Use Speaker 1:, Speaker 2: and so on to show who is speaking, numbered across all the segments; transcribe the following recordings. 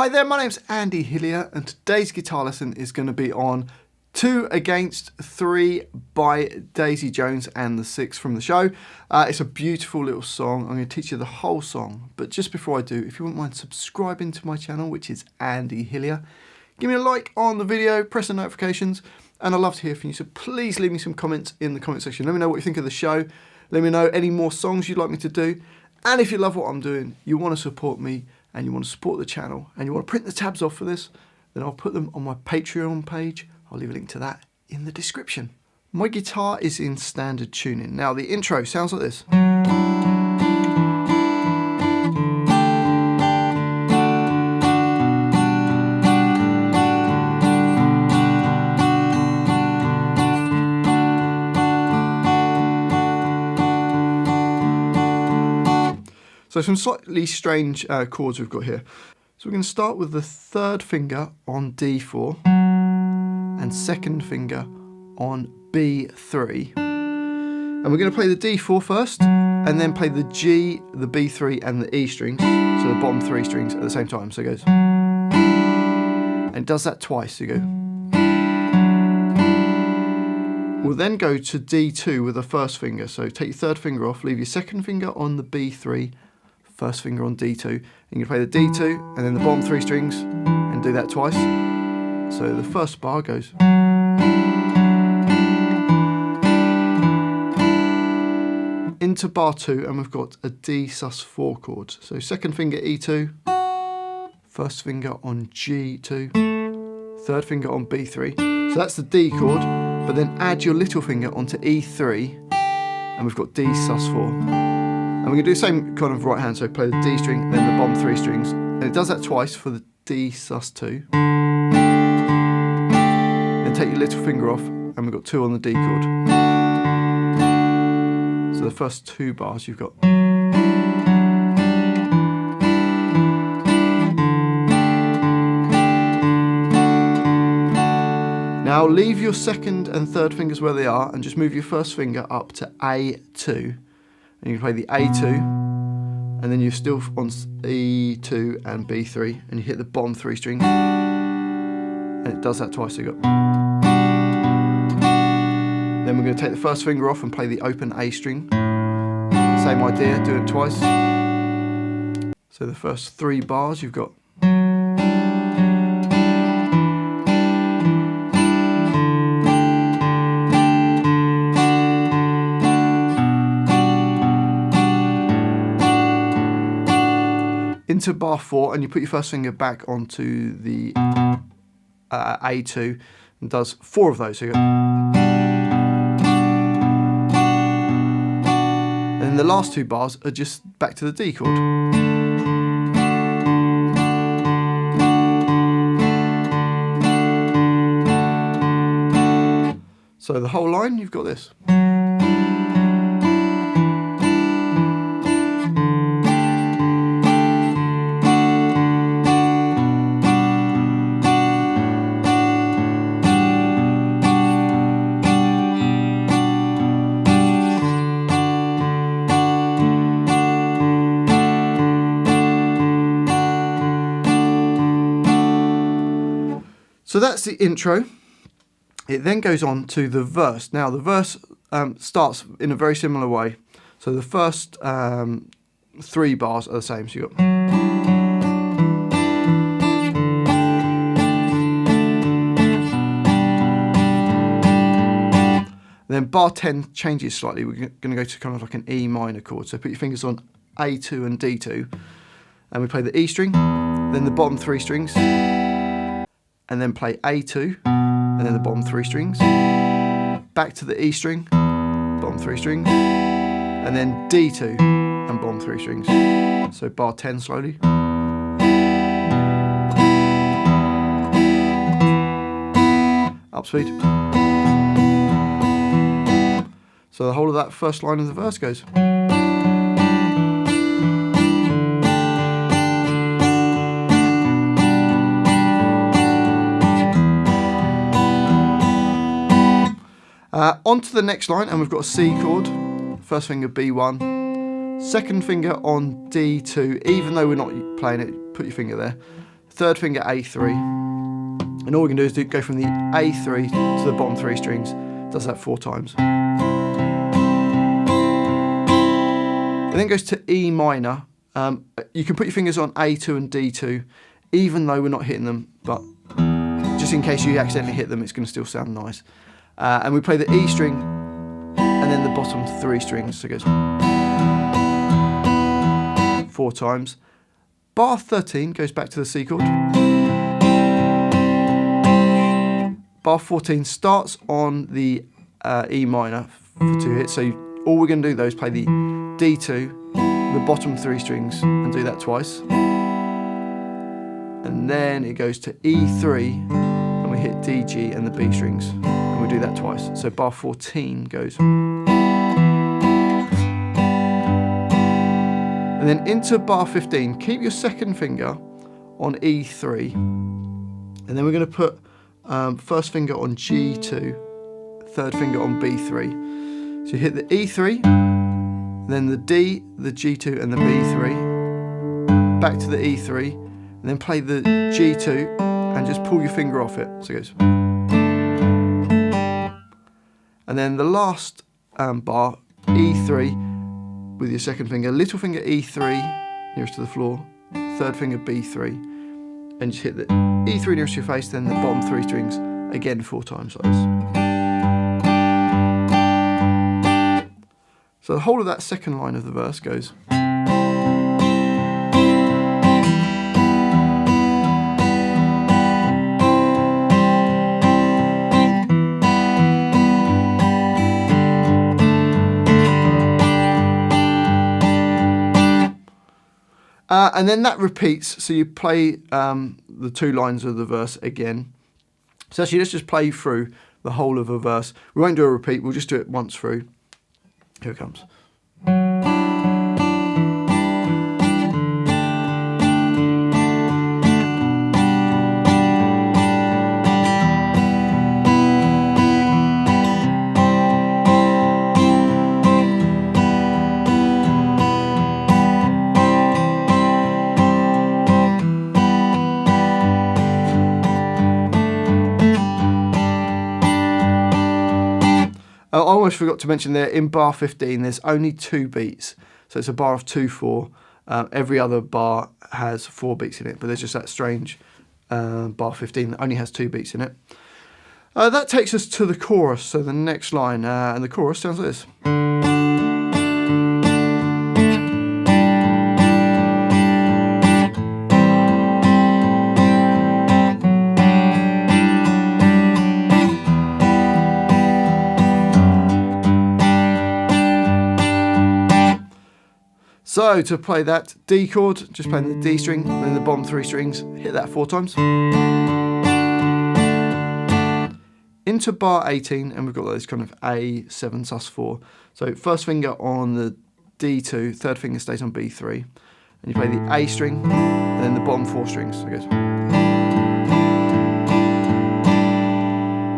Speaker 1: Hi there, my name's Andy Hillier and today's guitar lesson is going to be on 2 Against 3 by Daisy Jones and the Six from the show. It's a beautiful little song. I'm going to teach you the whole song, but just before I do, if you wouldn't mind subscribing to my channel, which is Andy Hillier, give me a like on the video, press the notifications, and I'd love to hear from you, so please leave me some comments in the comment section. Let me know what you think of the show, let me know any more songs you'd like me to do, and if you love what I'm doing, you want to support me, and you want to support the channel, and you want to print the tabs off for this, then I'll put them on my Patreon page. I'll leave a link to that in the description. My guitar is in standard tuning. Now the intro sounds like this. So some slightly strange chords we've got here. So we're going to start with the 3rd finger on D4 and 2nd finger on B3. And we're going to play the D4 first and then play the G, the B3 and the E strings, so the bottom 3 strings at the same time. So it goes, and it does that twice, so you go. We'll then go to D2 with the 1st finger. So take your 3rd finger off, leave your 2nd finger on the B3, 1st finger on D2, and you play the D2 and then the bottom 3 strings and do that twice. So the first bar goes. Into bar 2 and we've got a D sus4 chord. So 2nd finger E2, 1st finger on G2, 3rd finger on B3. So that's the D chord, but then add your little finger onto E3 and we've got D sus4. And we're going to do the same kind of right hand, so play the D string, then the bottom 3 strings. And it does that twice for the D sus2. Then take your little finger off, and we've got 2 on the D chord. So the first 2 bars you've got. Now leave your 2nd and 3rd fingers where they are, and just move your 1st finger up to A2. And you can play the A2, and then you're still on E2 and B3, and you hit the bottom 3 strings, and it does that twice. So you got. Then we're going to take the 1st finger off and play the open A string. Same idea, do it twice. So the first 3 bars you've got. Into bar 4 and you put your 1st finger back onto the A2 and does 4 of those. So you go. And then the last 2 bars are just back to the D chord. So the whole line, you've got this. So that's the intro. It then goes on to the verse. Now the verse starts in a very similar way. So the first 3 bars are the same. So you got. Then bar 10 changes slightly. We're going to go to kind of like an E minor chord. So put your fingers on A2 and D2, and we play the E string, then the bottom 3 strings. And then play A2, and then the bottom 3 strings, back to the E string, bottom 3 strings, and then D2 and bottom 3 strings. So bar 10 slowly. Up speed. So the whole of that first line of the verse goes. On to the next line, and we've got a C chord, 1st finger B1, 2nd finger on D2, even though we're not playing it, put your finger there. third finger A3, and all we can do is go from the A3 to the bottom 3 strings. Does that 4 times. It then goes to E minor. You can put your fingers on A2 and D2, even though we're not hitting them, but just in case you accidentally hit them, it's going to still sound nice. And we play the E string and then the bottom 3 strings, so it goes 4 times. Bar 13 goes back to the C chord. Bar 14 starts on the E minor for 2 hits, so all we're going to do though is play the D2, the bottom 3 strings, and do that twice. And then it goes to E3, and we hit D, G, and the B strings, and we do that twice. So bar 14 goes. And then into bar 15, keep your second finger on E3, and then we're going to put first finger on G2, third finger on B3. So you hit the E3, then the D, the G2 and the B3, back to the E3, and then play the G2 and just pull your finger off it. So it goes. And then the last bar, E3, with your second finger, little finger E3, nearest to the floor, third finger B3, and just hit the E3 nearest to your face, then the bottom 3 strings, again 4 times like this. So the whole of that second line of the verse goes. And then that repeats, so you play the 2 lines of the verse again. So actually, let's just play through the whole of a verse. We won't do a repeat, we'll just do it once through. Here it comes. I almost forgot to mention there, in bar 15, there's only 2 beats. So it's a bar of 2/4. Every other bar has 4 beats in it, but there's just that strange bar 15 that only has 2 beats in it. That takes us to the chorus, so the next line, and the chorus sounds like this. So to play that D chord, just playing the D string, then the bottom 3 strings, hit that 4 times. Into bar 18, and we've got those kind of A7 sus4. So first finger on the D2, third finger stays on B3, and you play the A string, and then the bottom 4 strings. So it goes.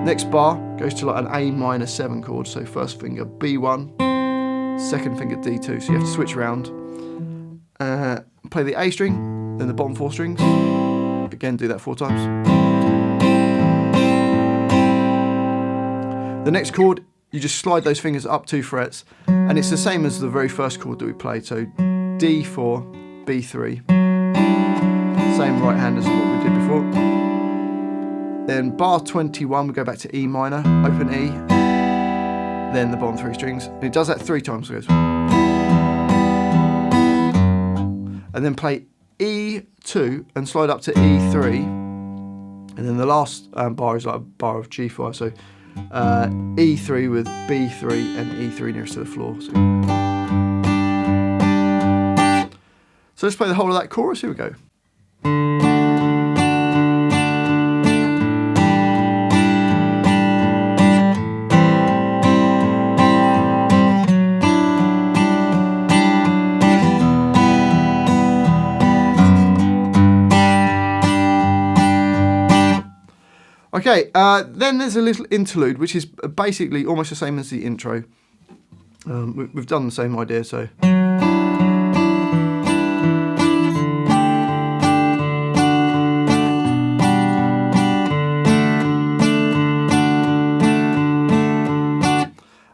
Speaker 1: Next bar goes to like an A minor 7 chord, so first finger B1, second finger D2, so you have to switch around. Play the A string, then the bottom 4 strings. Again, do that 4 times. The next chord, you just slide those fingers up 2 frets, and it's the same as the very first chord that we played. So D4, B3, same right hand as what we did before. Then bar 21, we go back to E minor, open E, then the bottom 3 strings. And it does that 3 times. So it goes. And then play E2 and slide up to E3. And then the last bar is like a bar of G5. So E3 with B3 and E3 nearest to the floor. So let's play the whole of that chorus. Here we go. Okay, then there's a little interlude, which is basically almost the same as the intro. We've done the same idea, so.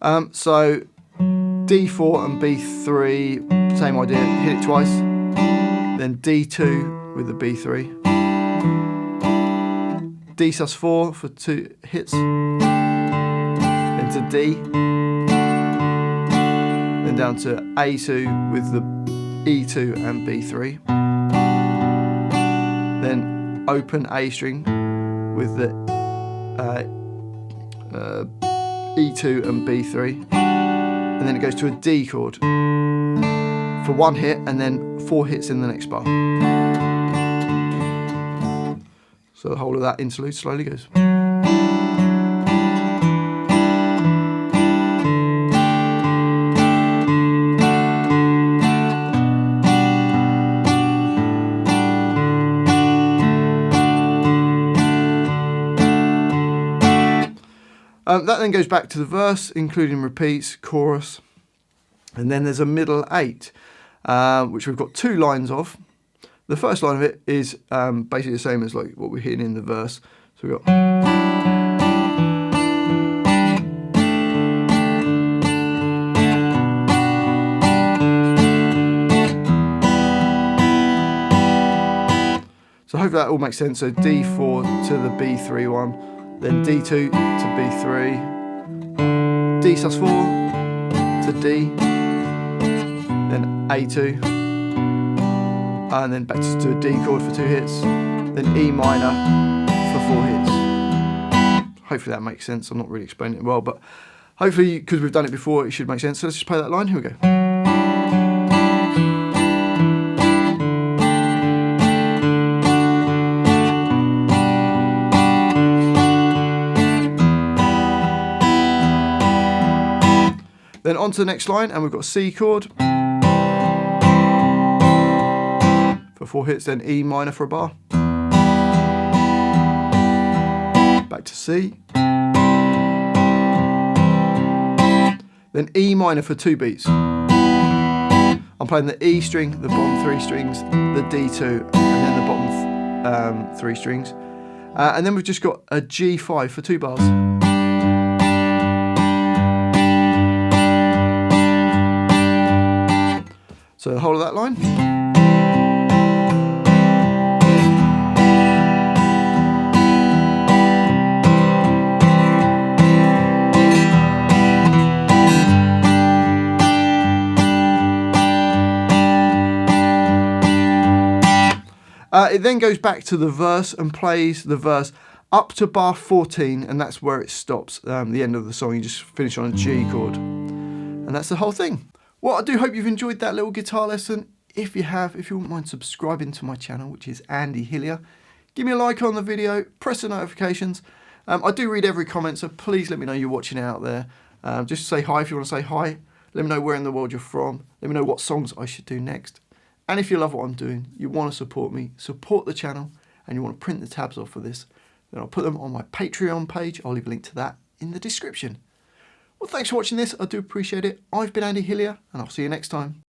Speaker 1: So D4 and B3, same idea, hit it twice. Then D2 with the B3. D sus4 for 2 hits. Then to D. Then down to A2 with the E2 and B3. Then open A string with the E2 and B3. And then it goes to a D chord for 1 hit and then 4 hits in the next bar. So the whole of that interlude slowly goes. That then goes back to the verse, including repeats, chorus, and then there's a middle 8, which we've got 2 lines of. The first line of it is basically the same as like what we're hearing in the verse. So we've got. So hopefully that all makes sense. So D4 to the B3 one. Then D2 to B3, D sus4 to D, then A2, and then back to a D chord for 2 hits, then E minor for 4 hits. Hopefully that makes sense. I'm not really explaining it well, but hopefully, because we've done it before, it should make sense. So let's just play that line. Here we go. Then on to the next line, and we've got a C chord for 4 hits, then E minor for a bar. Back to C. Then E minor for 2 beats. I'm playing the E string, the bottom 3 strings, the D2, and then the bottom 3 strings. And then we've just got a G5 for 2 bars. So the whole of that line. It then goes back to the verse and plays the verse up to bar 14, and that's where it stops. The end of the song, you just finish on a G chord. And that's the whole thing. Well, I do hope you've enjoyed that little guitar lesson. If you have, if you wouldn't mind subscribing to my channel, which is Andy Hillier, give me a like on the video, press the notifications. I do read every comment, so please let me know you're watching out there. Just say hi if you want to say hi. Let me know where in the world you're from. Let me know what songs I should do next. And if you love what I'm doing, you want to support me, support the channel, and you want to print the tabs off for this, then I'll put them on my Patreon page. I'll leave a link to that in the description. Well, thanks for watching this. I do appreciate it. I've been Andy Hillier, and I'll see you next time.